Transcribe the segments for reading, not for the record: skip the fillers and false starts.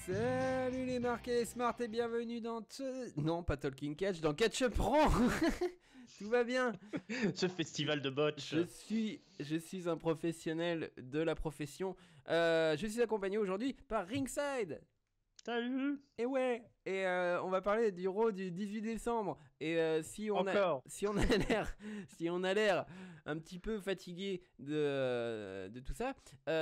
Salut les marqués les smart et bienvenue dans... Non, pas Talking Catch, dans Catch Up Pro. Tout va bien. Ce festival de botch. Je suis un professionnel de la profession. Je suis accompagné aujourd'hui par Ringside. Salut. Et ouais, on va parler du Raw du 18 décembre. Et si on a l'air un petit peu fatigué de tout ça,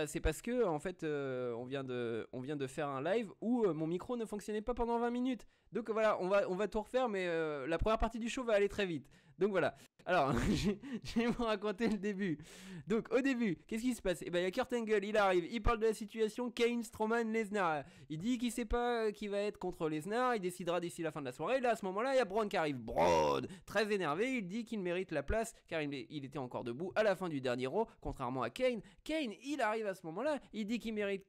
c'est parce que en fait on vient de faire un live où mon micro ne fonctionnait pas pendant 20 minutes. Donc voilà, on va tout refaire, mais la première partie du show va aller très vite. Donc voilà. Alors, je vais vous raconter le début. Donc au début, qu'est-ce qui se passe? Eh ben il y a Kurt Angle, il arrive, il parle de la situation Kane, Strowman, Lesnar. Il dit qu'il sait pas qui va être contre Lesnar, il décidera d'ici la fin de la soirée. Là à ce moment-là, il y a Braun qui arrive. Braun, très énervé, il dit qu'il mérite la place car il était encore debout à la fin du dernier Raw, contrairement à Kane. Kane, il arrive à ce moment-là, il dit qu'il mérite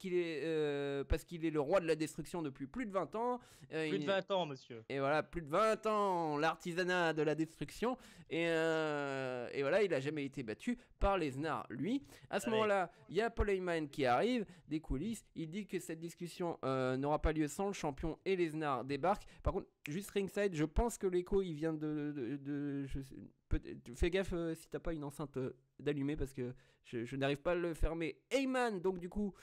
parce qu'il est le roi de la destruction depuis plus de 20 ans. Plus de 20 ans, monsieur. Et voilà, plus de 20 ans, l'artisanat de la destruction. Et voilà, il a jamais été battu par Lesnar, lui. À ce moment-là, il y a Paul Heyman qui arrive des coulisses. Il dit que cette discussion n'aura pas lieu sans le champion et Lesnar débarque. Par contre, juste ringside, je pense que l'écho, il vient fais gaffe si t'as pas une enceinte d'allumer parce que je n'arrive pas à le fermer. Heyman, donc du coup,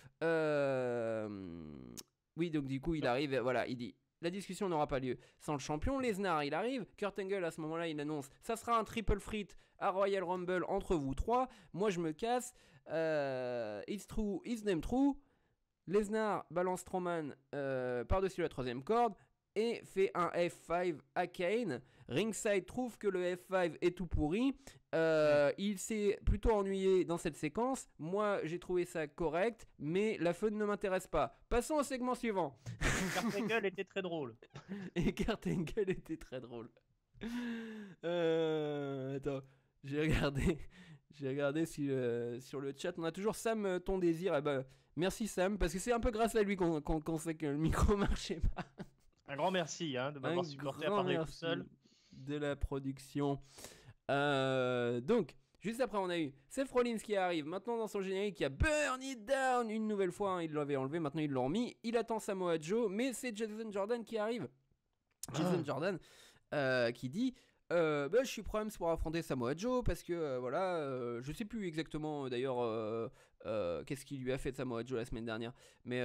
oui, donc du coup, il arrive, voilà, il dit... La discussion n'aura pas lieu sans le champion. Lesnar, il arrive. Kurt Angle, à ce moment-là, il annonce ça sera un triple threat à Royal Rumble entre vous trois. Moi, je me casse. It's true, it's them true. Lesnar balance Strowman par-dessus la troisième corde et fait un F5 à Kane. Ringside trouve que le F5 est tout pourri. Il s'est plutôt ennuyé dans cette séquence. Moi, j'ai trouvé ça correct, mais la fun ne m'intéresse pas. Passons au segment suivant. Kurt Angle était très drôle. Et Kurt Angle était très drôle. Attends, j'ai regardé sur le chat. On a toujours Sam Ton Désir. Eh ben, merci Sam, parce que c'est un peu grâce à lui qu'on sait que le micro marchait pas. Un grand merci de m'avoir supporté à parler tout seul. De la production. Donc, juste après, on a eu Seth Rollins qui arrive. Maintenant, dans son générique, il y a Burn It Down. Une nouvelle fois, hein, il l'avait enlevé. Maintenant, ils l'ont remis. Il attend Samoa Joe. Mais c'est Jason Jordan qui arrive. Jason Jordan qui dit je suis prêt pour affronter Samoa Joe parce que voilà, je sais plus exactement d'ailleurs qu'est-ce qu'il lui a fait de Samoa Joe la semaine dernière. Mais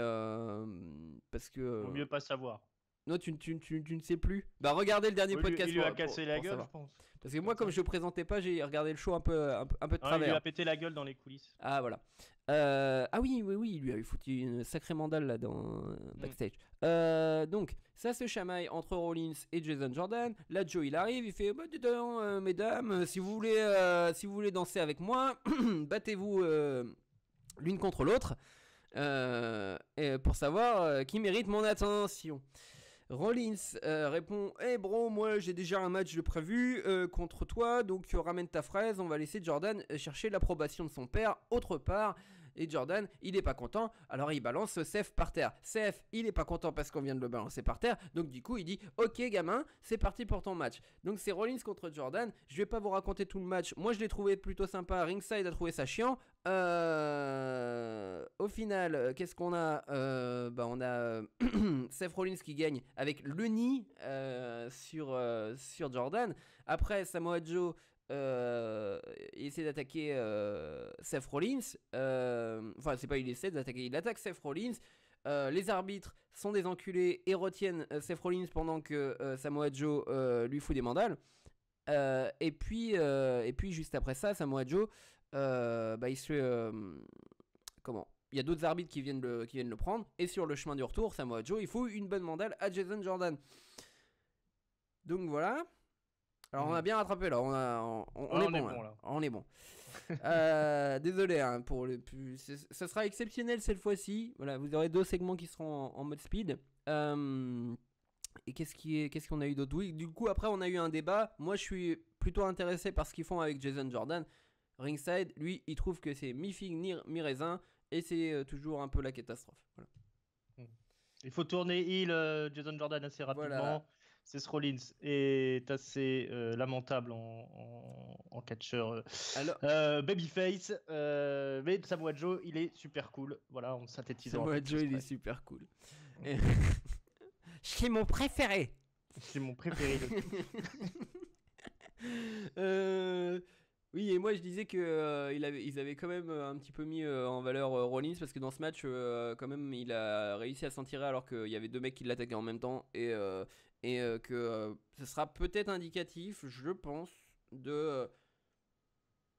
parce que. Vaut mieux pas savoir. Non, tu ne sais plus. Bah, regardez le dernier podcast. Il lui a cassé la gueule, je pense. Parce que moi, comme je présentais pas, j'ai regardé le show un peu de travers. Il lui a pété la gueule dans les coulisses. Ah, voilà. Ah oui, il lui a eu foutu une sacrée mandale là dans backstage. Donc, ça se chamaille entre Rollins et Jason Jordan. Là, Joe, il arrive, il fait bah, dis donc, mesdames, si vous voulez danser avec moi, battez-vous l'une contre l'autre pour savoir qui mérite mon attention. Rollins répond hey bro, moi j'ai déjà un match de prévu contre toi, donc ramène ta fraise, on va laisser Jordan chercher l'approbation de son père autre part. Et Jordan, il est pas content, alors il balance Seth par terre. Seth, il est pas content parce qu'on vient de le balancer par terre, donc du coup il dit ok gamin, c'est parti pour ton match. Donc c'est Rollins contre Jordan, je vais pas vous raconter tout le match, moi je l'ai trouvé plutôt sympa, Ringside a trouvé ça chiant. Au final, qu'est-ce qu'on a on a Seth Rollins qui gagne avec le knee sur Jordan. Après Samoa Joe il essaie d'attaquer Seth Rollins. Enfin, c'est pas il essaie d'attaquer, il attaque Seth Rollins. Les arbitres sont des enculés et retiennent Seth Rollins pendant que Samoa Joe lui fout des mandales. Et puis juste après ça, Samoa Joe, il se fait il y a d'autres arbitres qui viennent le prendre. Et sur le chemin du retour, Samoa Joe, il faut une bonne mandale à Jason Jordan. Donc voilà. Alors on a bien rattrapé là, on est bon. Désolé hein, ça sera exceptionnel cette fois-ci. Voilà, vous aurez 2 segments qui seront en mode speed. Et qu'est-ce qu'on a eu d'autre? Oui, du coup après on a eu un débat. Moi je suis plutôt intéressé par ce qu'ils font avec Jason Jordan. Ringside, lui, il trouve que c'est mi-figue mi raisin et c'est toujours un peu la catastrophe. Voilà. Il faut tourner heel Jason Jordan assez rapidement. Voilà. C'est Rollins est assez lamentable en catcheur babyface, mais Samoa Joe il est super cool. Voilà, on synthétise. Samoa Joe il est super cool. C'est mon préféré. C'est mon préféré. Oui, et moi je disais que ils avaient quand même un petit peu mis en valeur Rollins parce que dans ce match, quand même, il a réussi à s'en tirer alors qu'il y avait deux mecs qui l'attaquaient en même temps et que ce sera peut-être indicatif, je pense, de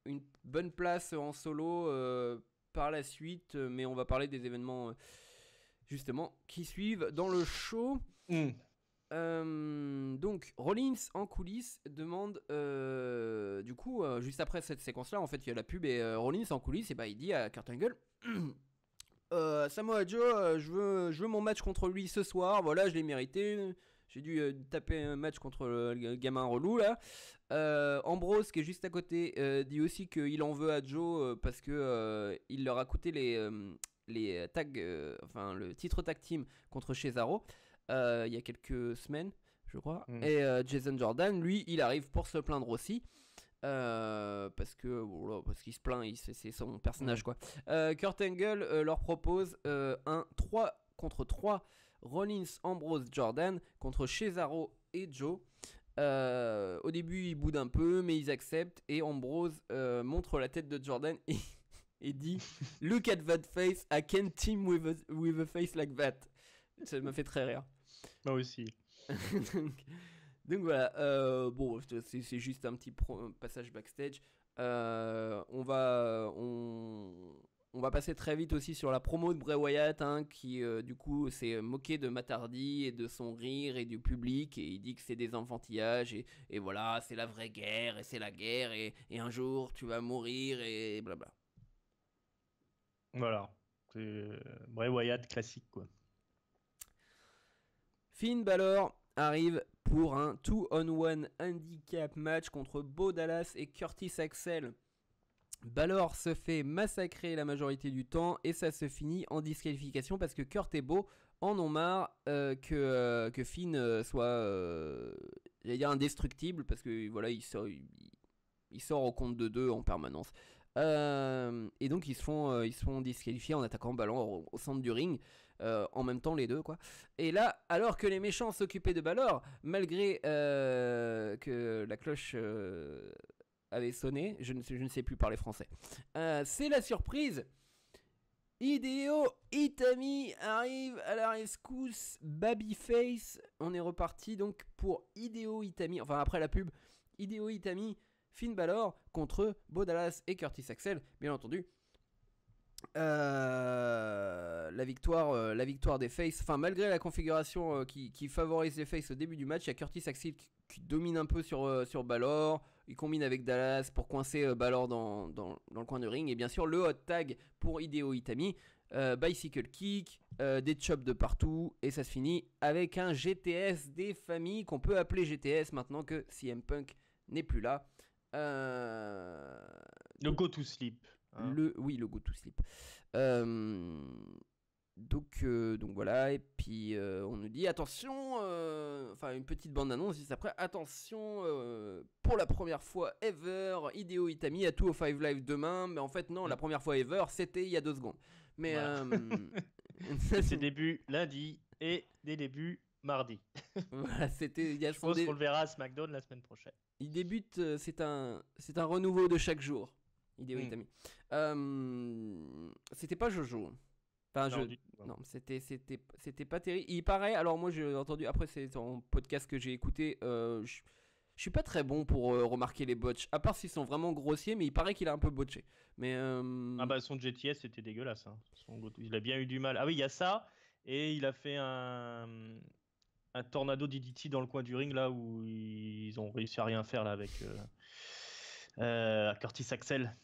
une bonne place en solo par la suite, mais on va parler des événements justement qui suivent dans le show. Donc Rollins en coulisses demande du coup juste après cette séquence là en fait il y a la pub et Rollins en coulisses et bah il dit à Kurt Angle Samoa Joe je veux mon match contre lui ce soir, voilà je l'ai mérité, j'ai dû taper un match contre le gamin relou là. Ambrose qui est juste à côté dit aussi qu'il en veut à Joe parce que il leur a coûté les tags enfin le titre tag team contre Cesaro il y a quelques semaines je crois et Jason Jordan lui il arrive pour se plaindre aussi parce qu'il se plaint, c'est son personnage quoi. Kurt Angle leur propose un 3 contre 3 Rollins, Ambrose, Jordan contre Cesaro et Joe. Au début ils boudent un peu mais ils acceptent et Ambrose montre la tête de Jordan et dit Look at that face, I can't team with a face like that. Ça me fait très rire. Moi aussi. donc voilà, bon, c'est juste un petit passage backstage. On va passer très vite aussi sur la promo de Bray Wyatt, hein, qui du coup s'est moqué de Matt Hardy et de son rire et du public, et il dit que c'est des enfantillages et voilà, c'est la vraie guerre et c'est la guerre et un jour tu vas mourir et blabla. Voilà, c'est Bray Wyatt classique quoi. Finn Balor arrive pour un 2-on-1 handicap match contre Bo Dallas et Curtis Axel. Balor se fait massacrer la majorité du temps et ça se finit en disqualification parce que Kurt et Bo en ont marre que Finn soit j'allais dire indestructible parce que voilà il sort au compte de 2 en permanence. Et donc ils se font disqualifier en attaquant Balor au centre du ring. En même temps les deux quoi. Et là alors que les méchants s'occupaient de Balor malgré que la cloche avait sonné, je ne sais plus parler français, c'est la surprise. Hideo Itami arrive à la rescousse, Babyface. On est reparti donc pour Hideo Itami, enfin après la pub, Hideo Itami, Finn Balor contre Bo Dallas et Curtis Axel, bien entendu. La victoire des faces, enfin malgré la configuration qui favorise les faces au début du match, il y a Curtis Axel qui domine un peu sur Balor, il combine avec Dallas pour coincer Balor dans le coin du ring, et bien sûr le hot tag pour Hideo Itami, bicycle kick, des chops de partout, et ça se finit avec un GTS des familles qu'on peut appeler GTS maintenant que CM Punk n'est plus là. Le go to sleep. Le go to sleep. Donc voilà, et puis on nous dit attention, enfin une petite bande annonce juste après, attention, pour la première fois ever, Hideo Itami à 205 Live demain, mais en fait non, la première fois ever c'était il y a 2 secondes. Mais voilà. C'est début lundi et des débuts mardi. Voilà, c'était. Je pense qu'on le verra à SmackDown la semaine prochaine. Il débute, c'est un renouveau de chaque jour. Hideo Itami. C'était pas Jojo. Enfin, non, c'était pas terrible. Il paraît, alors moi j'ai entendu, après c'est un podcast que j'ai écouté, je suis pas très bon pour remarquer les botches, à part s'ils sont vraiment grossiers, mais il paraît qu'il a un peu botché. Mais ah bah son GTS c'était dégueulasse, hein. Il a bien eu du mal. Ah oui, il y a ça, et il a fait un tornado DDT dans le coin du ring là où ils ont réussi à rien faire là avec Curtis Axel.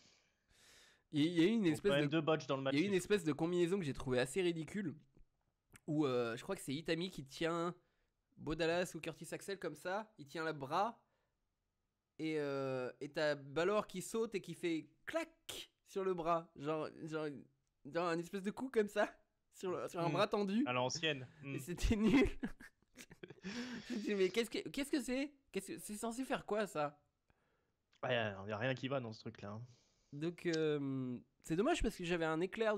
Il y a eu une espèce de botch dans le match. Il y a eu une espèce de combinaison que j'ai trouvé assez ridicule où je crois que c'est Itami qui tient Bo Dallas ou Curtis Axel comme ça, il tient le bras et t'as Balor qui saute et qui fait clac sur le bras, genre un espèce de coup comme ça sur un bras tendu à l'ancienne. Et c'était nul. Je me dis mais qu'est-ce que c'est c'est censé faire quoi ça? Ouais, il n'y a rien qui va dans ce truc là, hein. Donc c'est dommage parce que j'avais un éclair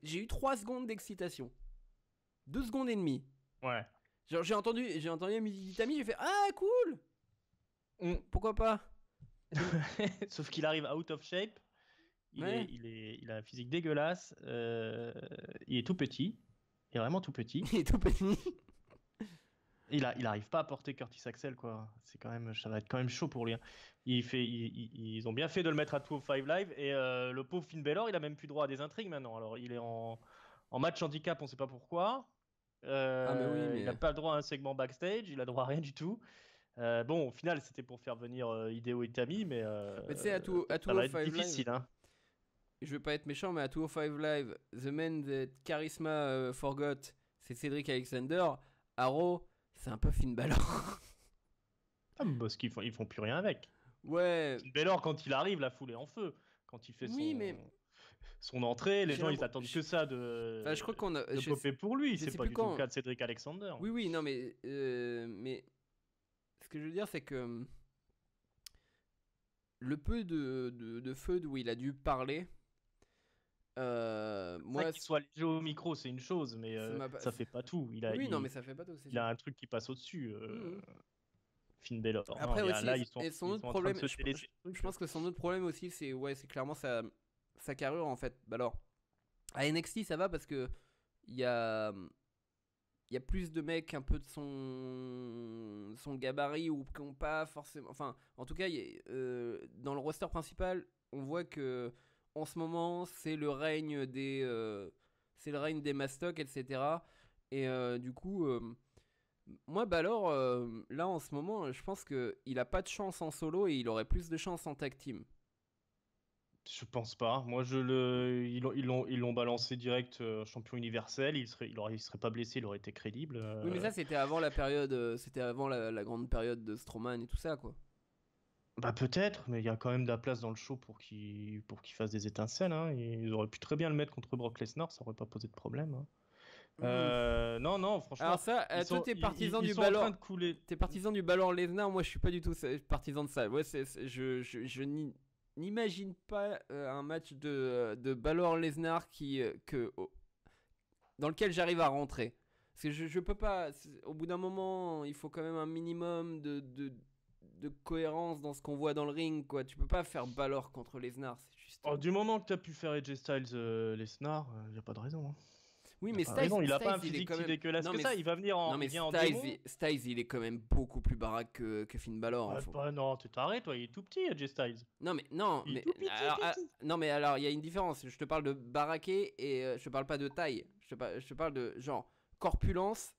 j'ai eu 3 secondes d'excitation. 2 secondes et demie. Ouais. Genre, j'ai entendu la musique d'Itami, j'ai fait ah cool. Pourquoi pas. Sauf qu'il arrive out of shape. Il a un physique dégueulasse. Il est tout petit. Il est vraiment tout petit. Il est tout petit. Il arrive pas à porter Curtis Axel, quoi. Ça va être quand même chaud pour lui. Hein. Ils ont bien fait de le mettre à 205 Live. Et le pauvre Finn Balor, il a même plus droit à des intrigues maintenant. Alors, il est en match handicap, on sait pas pourquoi. mais... Il a pas le droit à un segment backstage. Il a droit à rien du tout. Bon, au final, c'était pour faire venir Hideo Itami, mais tu sais, à ça va être 205 difficile. Live, hein. je veux pas être méchant, mais à 205 Live, The Man that Charisma forgot, c'est Cedric Alexander. À Raw, c'est un peu Finn Balor. Parce qu'ils font plus rien avec. Ouais. Finn Balor, quand il arrive, la foule est en feu. Quand il fait son entrée, les gens ils attendent que ça de je crois qu'on a de popper pour lui. C'est pas du tout le cas de Cedric Alexander. Oui, non, mais ce que je veux dire, c'est que le peu de feud où il a dû parler, moi, qu'il soit léger au micro, c'est une chose, mais ça fait pas tout. Non, mais ça fait pas tout. Il a un truc qui passe au-dessus. Finn Balor. Après non, aussi, là, ils sont son autre problème, je pense que son autre problème aussi, c'est clairement sa carrure en fait. Alors, à NXT, ça va parce que il y a plus de mecs un peu de son gabarit ou qui n'ont pas forcément. Enfin, en tout cas, dans le roster principal, on voit que en ce moment, c'est le règne des Mastoc, etc. Et du coup, moi, Balor, là en ce moment, je pense qu'il a pas de chance en solo et il aurait plus de chance en tag team. Je pense pas. Moi, ils l'ont balancé direct champion universel. Il serait pas blessé, il aurait été crédible. Oui, mais ça, c'était avant la période, c'était avant la grande période de Strowman et tout ça, quoi. Bah peut-être, mais il y a quand même de la place dans le show pour qu'il fasse des étincelles. Hein. Ils auraient pu très bien le mettre contre Brock Lesnar, ça aurait pas posé de problème. Hein. Non, franchement. Alors ça, toi, t'es partisan du Balor. T'es partisan du Balor Lesnar. Moi, je suis pas du tout partisan de ça. Ouais, je n'imagine pas un match de Balor Lesnar dans lequel j'arrive à rentrer. Parce que je peux pas. Au bout d'un moment, il faut quand même un minimum de cohérence dans ce qu'on voit dans le ring, quoi. Tu peux pas faire Balor contre Lesnar, c'est juste. Du moment que t'as pu faire AJ Styles Lesnar, y a pas de raison. Hein. Oui, mais Styles, il a pas un physique si dégueulasse que ça. Il va venir en démon. Styles, il est quand même beaucoup plus baraque que Finn Balor. Non, tu t'arrêtes, toi. Il est tout petit, AJ Styles. Non, mais alors, il y a une différence. Je te parle de baraqué et je te parle pas de taille. Je te parle de genre corpulence.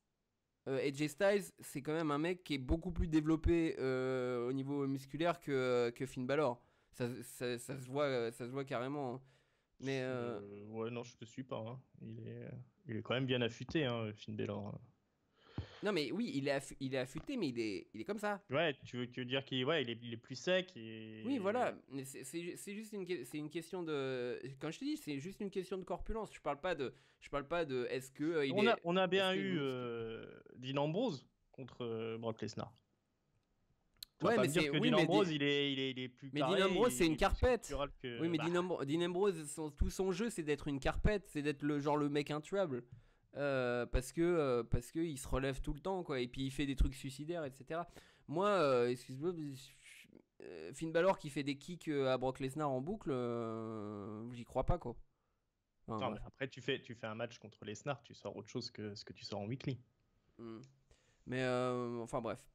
AJ Styles, c'est quand même un mec qui est beaucoup plus développé au niveau musculaire que Finn Balor. Ça se voit carrément. Mais ouais, non, je te suis pas. Hein. Il est quand même bien affûté, hein, Finn Balor. Non, mais oui, il est affûté, mais il est comme ça. Ouais, tu veux dire qu'il est plus sec et... Oui, voilà. Mais c'est juste une question de. Quand je te dis, c'est juste une question de corpulence. Je parle pas de. Est-ce que on a bien eu Dean Ambrose contre Brock Lesnar. Ouais, mais c'est Dean Ambrose, il est plus mais carré. Dean Ambrose, c'est une carpette. Que... Oui, mais Dean Ambrose, tout son jeu, c'est d'être une carpette, c'est d'être le mec intuable. Parce que il se relève tout le temps, quoi. Et puis il fait des trucs suicidaires, etc. Moi, excuse-moi, Finn Balor qui fait des kicks à Brock Lesnar en boucle, j'y crois pas, quoi. Non, mais après tu fais un match contre Lesnar, tu sors autre chose que ce que tu sors en weekly. Mais enfin bref.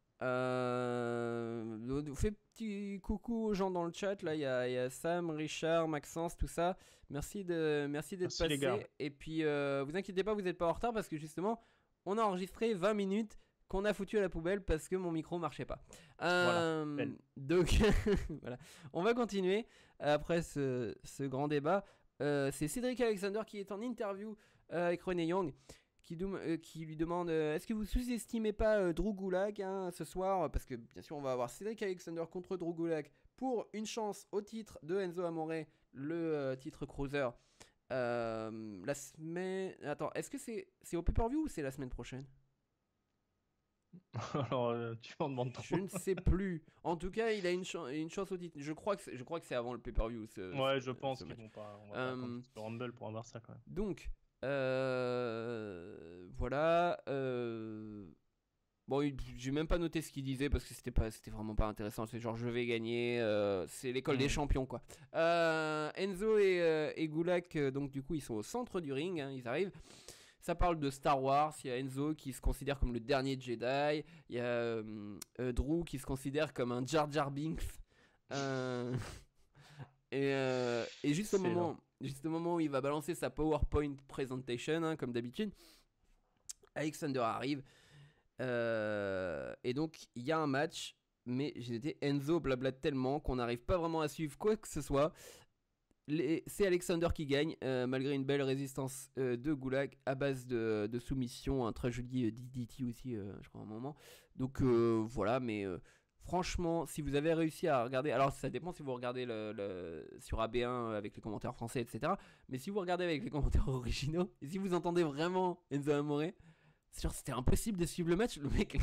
Fais petit coucou aux gens dans le chat. Là, il y a Sam, Richard, Maxence, tout ça. Merci d'être passé. Et puis, vous inquiétez pas, vous n'êtes pas en retard parce que justement, on a enregistré 20 minutes qu'on a foutu à la poubelle parce que mon micro marchait pas. Voilà. Donc, voilà. On va continuer après ce grand débat. C'est Cédric Alexander qui est en interview avec René Young. Qui lui demande est-ce que vous sous-estimez pas Drew Gulak ce soir, parce que bien sûr on va avoir Cédric Alexander contre Drew Gulak pour une chance au titre de Enzo Amore, le titre cruiser la semaine. Attends, est-ce que c'est au pay-per-view ou c'est la semaine prochaine? Alors tu m'en demandes trop. Je ne sais plus. En tout cas, il a une chance au titre. Je crois que c'est avant le pay-per-view. Ouais, je pense qu'ils vont pas. On va pas attendre le Rumble pour avoir ça quand même. Donc voilà, voilà. Bon, j'ai même pas noté ce qu'il disait parce que c'était vraiment pas intéressant. C'est genre je vais gagner. C'est l'école des champions quoi. Enzo et Gulak, donc du coup ils sont au centre du ring. Hein, ils arrivent. Ça parle de Star Wars. Il y a Enzo qui se considère comme le dernier Jedi. Il y a Drew qui se considère comme un Jar Jar Binks. Et juste au moment où il va balancer sa PowerPoint presentation, hein, comme d'habitude, Alexander arrive. Et donc il y a un match, mais j'ai noté Enzo blablate tellement qu'on n'arrive pas vraiment à suivre quoi que ce soit. C'est Alexander qui gagne malgré une belle résistance de Gulak à base de soumission, un très joli DDT aussi, je crois à un moment. Donc voilà, mais franchement, si vous avez réussi à regarder, alors ça dépend si vous regardez sur AB1 avec les commentaires français, etc. Mais si vous regardez avec les commentaires originaux, et si vous entendez vraiment Enzo Amore, c'est genre c'était impossible de suivre le match. Le mec,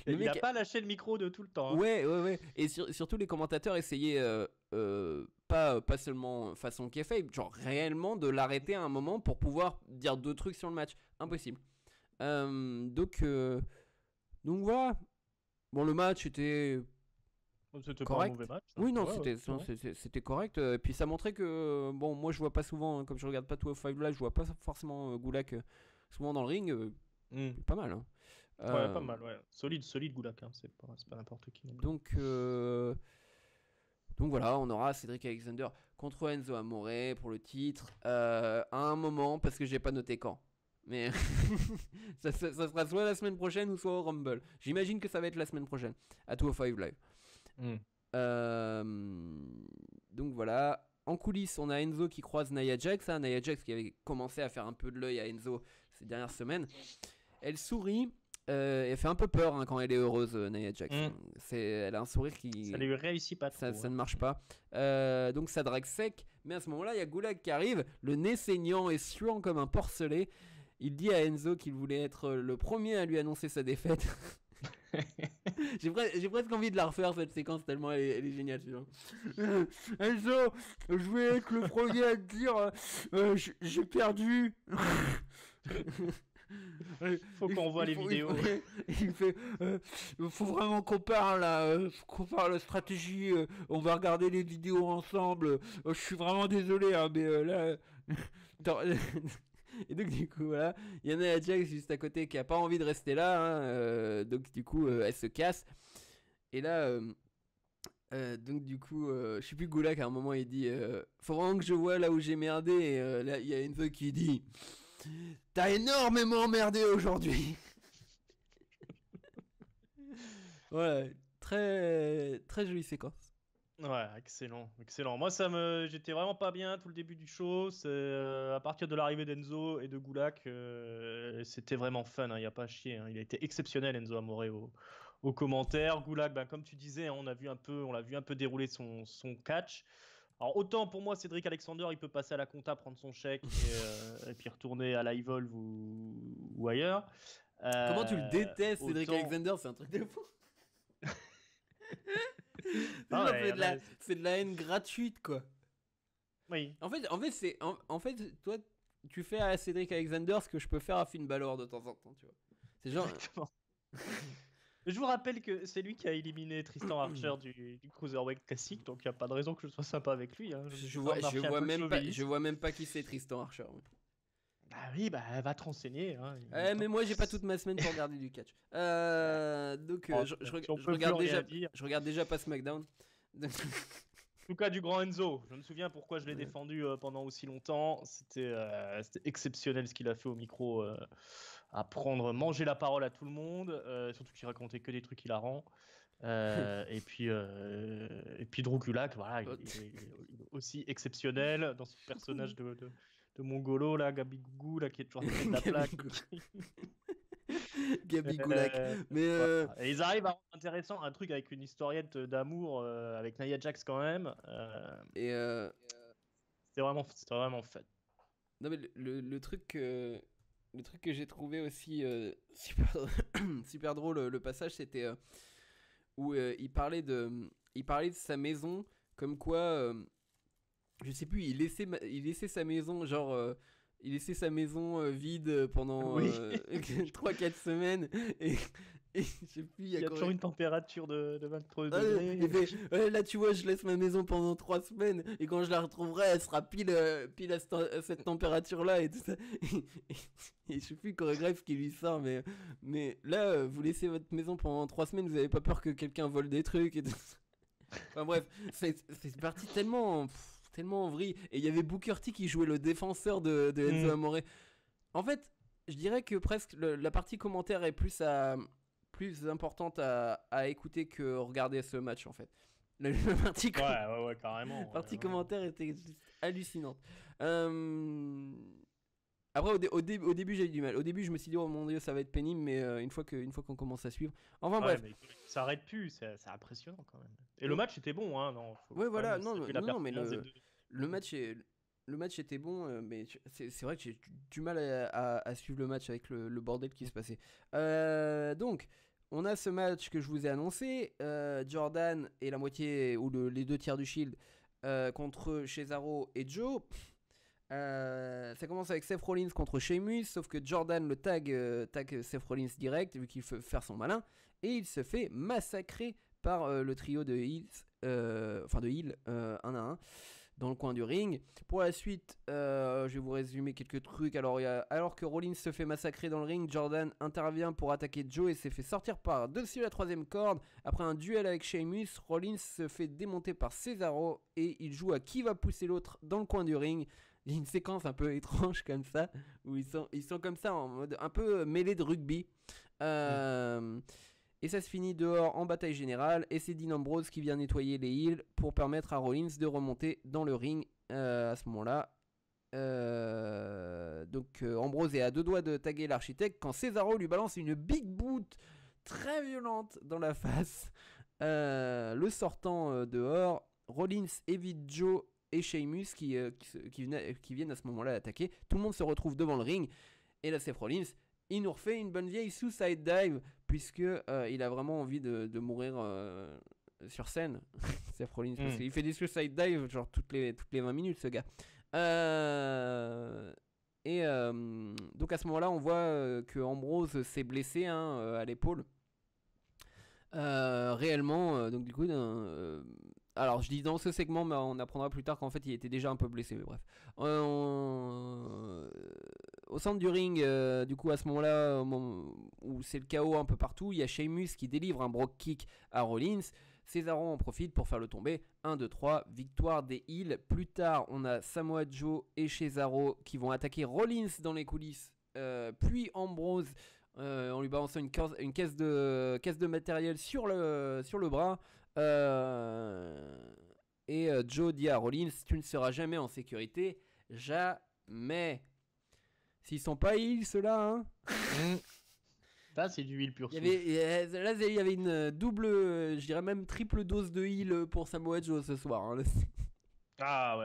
il a pas lâché le micro de tout le temps. Hein. Ouais. Et surtout les commentateurs essayaient pas seulement façon kayfabe, genre réellement de l'arrêter à un moment pour pouvoir dire 2 trucs sur le match. Impossible. Donc voilà. Bon, le match était c'était correct. Pas un mauvais match. Hein. Oui, non, c'était correct. Et puis ça montrait que bon, moi je vois pas souvent, comme je regarde pas tout au Five Live, je vois pas forcément Gulak souvent dans le ring. Pas mal. Hein. Ouais, pas mal. Ouais. Solide Gulak. Hein. C'est pas n'importe qui. Donc voilà, on aura Cedric Alexander contre Enzo Amore pour le titre à un moment, parce que j'ai pas noté quand. Mais ça sera soit la semaine prochaine ou soit au Rumble. J'imagine que ça va être la semaine prochaine à 205 Live. Donc voilà. En coulisses, on a Enzo qui croise Nia Jax. Hein, Nia Jax qui avait commencé à faire un peu de l'œil à Enzo ces dernières semaines. Elle sourit. Elle fait un peu peur hein, quand elle est heureuse, Nia Jax. Elle a un sourire qui... Ça lui réussit pas trop. Ça ne marche pas. Donc ça drague sec. Mais à ce moment-là, il y a Gulak qui arrive. Le nez saignant et suant comme un porcelet. Il dit à Enzo qu'il voulait être le premier à lui annoncer sa défaite. J'ai presque envie de la refaire cette séquence tellement elle est géniale. Enzo, je voulais être le premier à te dire j'ai perdu. Faut qu'on voit les vidéos. Il fait faut vraiment qu'on parle là, qu'on parle stratégie, on va regarder les vidéos ensemble. Je suis vraiment désolé hein, mais là et donc du coup voilà, il y en a la Jax juste à côté qui a pas envie de rester là hein, donc du coup elle se casse et là donc du coup je sais plus, Gulak à un moment il dit faut vraiment que je vois là où j'ai merdé et là il y a Enzo qui dit t'as énormément merdé aujourd'hui. Voilà, très très jolie séquence. Ouais, excellent. Moi, j'étais vraiment pas bien tout le début du show. À partir de l'arrivée d'Enzo et de Gulak, c'était vraiment fun. Il n'y a pas à chier. Hein. Il a été exceptionnel, Enzo Amore, aux commentaires. Gulak, comme tu disais, hein, on l'a vu un peu dérouler son catch. Alors autant pour moi, Cedric Alexander, il peut passer à la compta, prendre son chèque et puis retourner à l'Evolve ou ailleurs. Comment tu le détestes, Cedric Alexander? C'est un truc de fou. C'est de la haine gratuite quoi. Oui. En fait, toi, tu fais à Cedric Alexander ce que je peux faire à Finn Balor de temps en temps, tu vois. C'est genre. Exactement. Je vous rappelle que c'est lui qui a éliminé Tristan Archer du Cruiserweight Classic, donc il n'y a pas de raison que je sois sympa avec lui. Hein. Je vois même pas qui c'est Tristan Archer. Ouais. Bah oui, va te renseigner. Hein, mais moi j'ai pas toute ma semaine pour regarder du catch. Donc je regarde déjà pas SmackDown. En tout cas du grand Enzo, je me souviens pourquoi je l'ai défendu pendant aussi longtemps. C'était exceptionnel ce qu'il a fait au micro, à manger la parole à tout le monde, surtout qu'il racontait que des trucs hilarants. et puis Drew Gulak, voilà, il est aussi exceptionnel dans ce personnage de Mongolo là, Gabi Gougou là, qui est toujours de la plaque. Gabi Gulak. Mais et ils arrivent à rendre intéressant un truc avec une historiette d'amour avec Nia Jax quand même. C'était vraiment fun. Non mais le truc que j'ai trouvé aussi super drôle, le passage, c'était où il parlait de sa maison, comme quoi je sais plus, il laissait sa maison genre il laissait sa maison vide pendant Oui. 3-4 semaines. Et je sais plus, Il y a toujours une température de 23 Ouais, degrés. il fait, ouais, là tu vois, je laisse ma maison pendant 3 semaines et quand je la retrouverai, elle sera pile à cette température-là et tout ça. Et je sais plus le chorégraphe qui lui sort, mais là, vous laissez votre maison pendant 3 semaines, vous avez pas peur que quelqu'un vole des trucs et tout ça. Enfin bref, c'est parti tellement en vrille. Et il y avait Booker T qui jouait le défenseur de Enzo Amore. En fait, je dirais que presque la partie commentaire est plus importante à écouter que regarder ce match en fait. La partie, Ouais, carrément. partie commentaire était juste hallucinante. Après au début j'ai eu du mal. Au début je me suis dit oh mon dieu ça va être pénible, mais une fois qu'on commence à suivre. Enfin bref. Mais ça arrête plus, c'est impressionnant quand même. Et le match était bon, hein, non. Ouais voilà, non mais le match était bon, mais c'est vrai que j'ai du mal à suivre le match avec le bordel qui se passait. Donc, on a ce match que je vous ai annoncé. Jordan et la moitié, ou les 2 tiers du Shield, contre Cesaro et Joe. Ça commence avec Seth Rollins contre Sheamus, sauf que Jordan le tag Seth Rollins direct, vu qu'il veut faire son malin. Et il se fait massacrer par le trio de Heels, un à un, dans le coin du ring. Pour la suite, je vais vous résumer quelques trucs. Alors que Rollins se fait massacrer dans le ring, Jordan intervient pour attaquer Joe et s'est fait sortir par-dessus la 3ème corde. Après un duel avec Sheamus, Rollins se fait démonter par Cesaro et il joue à qui va pousser l'autre dans le coin du ring. Il y a une séquence un peu étrange comme ça, où ils sont comme ça en mode un peu mêlé de rugby. Et ça se finit dehors en bataille générale. Et c'est Dean Ambrose qui vient nettoyer les heels pour permettre à Rollins de remonter dans le ring à ce moment-là. Donc Ambrose est à 2 doigts de taguer l'architecte quand Cesaro lui balance une big boot très violente dans la face. Le sortant dehors, Rollins évite Joe et Sheamus qui viennent à ce moment-là attaquer. Tout le monde se retrouve devant le ring. Et là, Seth Rollins, il nous refait une bonne vieille suicide dive, puisque il a vraiment envie de mourir sur scène. Seth Rollins, parce qu'il fait des suicide dive genre toutes les 20 minutes, ce gars. Donc à ce moment-là, on voit que Ambrose s'est blessé à l'épaule. Réellement, donc du coup, alors je dis dans ce segment, mais on apprendra plus tard qu'en fait il était déjà un peu blessé, mais bref. Au centre du ring, du coup à ce moment-là, où c'est le chaos un peu partout, il y a Sheamus qui délivre un Brogue Kick à Rollins. Cesaro en profite pour faire le tomber. 1, 2, 3, victoire des heels. Plus tard, on a Samoa Joe et Cesaro qui vont attaquer Rollins dans les coulisses, puis Ambrose en lui balançant une caisse de matériel sur le bras. Et Joe dit à Rollins, tu ne seras jamais en sécurité, jamais. S'ils sont pas heal ceux-là, hein. Ça c'est du heal pur. Il y avait une double, je dirais même triple dose de heal pour Samoa Joe ce soir. Hein. Ah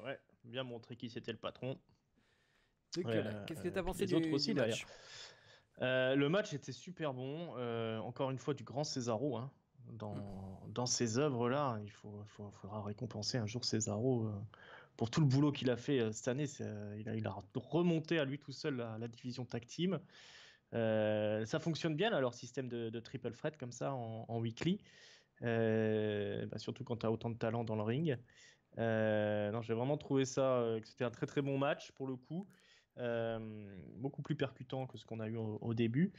ouais. Bien montré qui c'était le patron. Qu'est-ce que t'as pensé du match? Le match était super bon. Encore une fois, du grand Cesaro. Hein. Dans ces œuvres-là, il faudra récompenser un jour Cesaro pour tout le boulot qu'il a fait cette année. Il a remonté à lui tout seul la division tag team. Ça fonctionne bien là, leur système de triple threat comme ça en weekly. Surtout quand tu as autant de talent dans le ring. Non, j'ai vraiment trouvé ça que c'était un très très bon match pour le coup. Beaucoup plus percutant que ce qu'on a eu au début.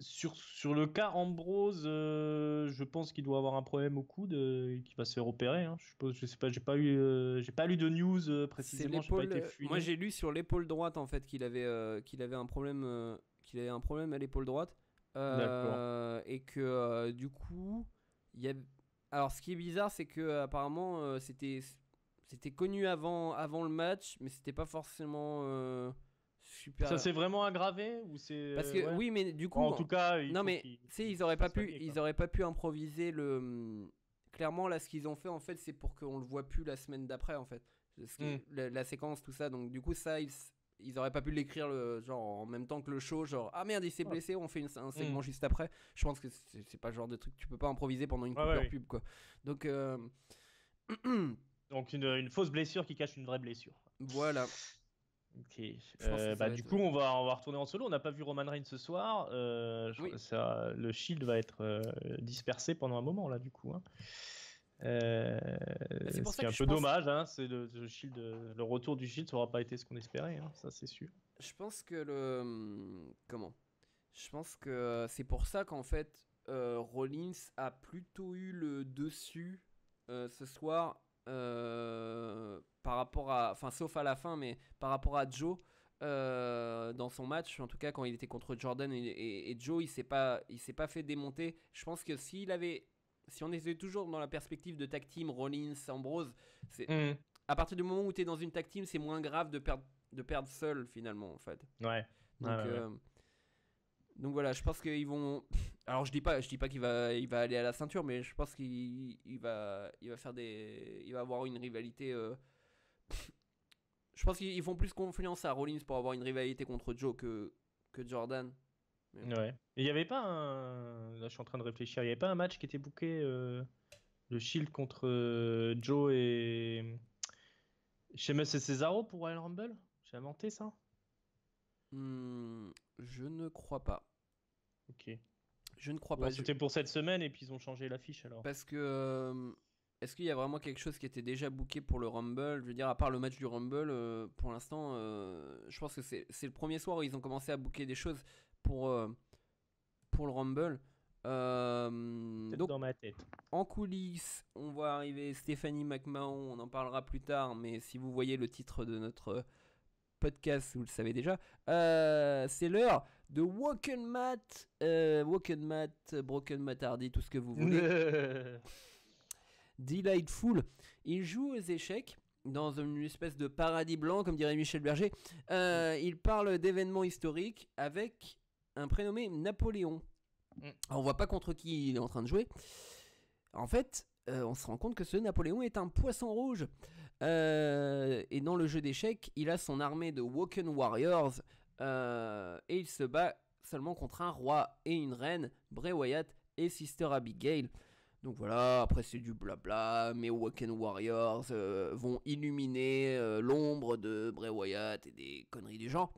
Sur le cas Ambrose, je pense qu'il doit avoir un problème au coude, qu'il va se faire opérer. Hein. Je sais pas, j'ai pas lu de news précisément. J'ai pas été moi j'ai lu sur l'épaule droite en fait qu'il avait un problème à l'épaule droite. Et que du coup il y a. Alors ce qui est bizarre c'est que apparemment c'était connu avant le match, mais c'était pas forcément super. Ça s'est vraiment aggravé ou c'est parce que oui, mais du coup en tout cas non mais tu sais ils auraient pas pu improviser clairement là ce qu'ils ont fait en fait c'est pour qu'on le voit plus la semaine d'après en fait la séquence tout ça, donc du coup ça ils auraient pas pu l'écrire genre en même temps que le show, genre ah merde il s'est blessé, on fait un segment juste après. Je pense que c'est pas le genre de truc tu peux pas improviser pendant une coupure pub quoi. Donc Donc une fausse blessure qui cache une vraie blessure. Voilà. Ok. Je pense que ça va Du être... coup, on va retourner en solo. On n'a pas vu Roman Reigns ce soir. Oui. Le Shield va être dispersé pendant un moment là, du coup. Hein. C'est pour Ce ça qui est que un je peu pense... dommage, hein, c'est le Shield, le retour du Shield, ça n'aura pas été ce qu'on espérait, hein, ça c'est sûr. Je pense que comment? Je pense que c'est pour ça qu'en fait Rollins a plutôt eu le dessus ce soir par rapport à, enfin sauf à la fin, mais par rapport à Joe dans son match, en tout cas quand il était contre Jordan et Joe, il s'est pas fait démonter. Je pense que si on était toujours dans la perspective de tag team Rollins Ambrose, c'est Mmh. à partir du moment où tu es dans une tag team, c'est moins grave de perdre seul finalement en fait. Ouais. Donc, Ouais. donc voilà, je pense qu'ils vont. Alors je dis pas il va aller à la ceinture, mais je pense il va faire il va avoir une rivalité. Je pense qu'ils font plus confiance à Rollins pour avoir une rivalité contre Joe que Jordan. Mais bon. Ouais. Et il y avait pas un. Là, je suis en train de réfléchir. Il y avait pas un match qui était booké le Shield contre Joe et Sheamus et Cesaro pour Royal Rumble? J'ai inventé ça? Je ne crois pas. Ok. Je ne crois Bon, pas. c'était pour cette semaine et puis ils ont changé l'affiche alors. Parce que est-ce qu'il y a vraiment quelque chose qui était déjà booké pour le Rumble? Je veux dire, à part le match du Rumble, pour l'instant, je pense que c'est le premier soir où ils ont commencé à booker des choses pour le Rumble. Peut-être Donc, dans ma tête. en coulisses, on voit arriver Stephanie McMahon, on en parlera plus tard, mais si vous voyez le titre de notre podcast, vous le savez déjà. C'est l'heure de Woken Matt, Broken Matt Hardy, tout ce que vous voulez. Delightful. Il joue aux échecs dans une espèce de paradis blanc, comme dirait Michel Berger. Il parle d'événements historiques avec un prénommé Napoléon. Alors, on voit pas contre qui il est en train de jouer. En fait, on se rend compte que ce Napoléon est un poisson rouge. Et dans le jeu d'échecs, il a son armée de Woken Warriors. Et il se bat seulement contre un roi et une reine, Bray Wyatt et Sister Abigail. Donc voilà, après c'est du blabla, mes Woken Warriors vont illuminer l'ombre de Bray Wyatt et des conneries du genre.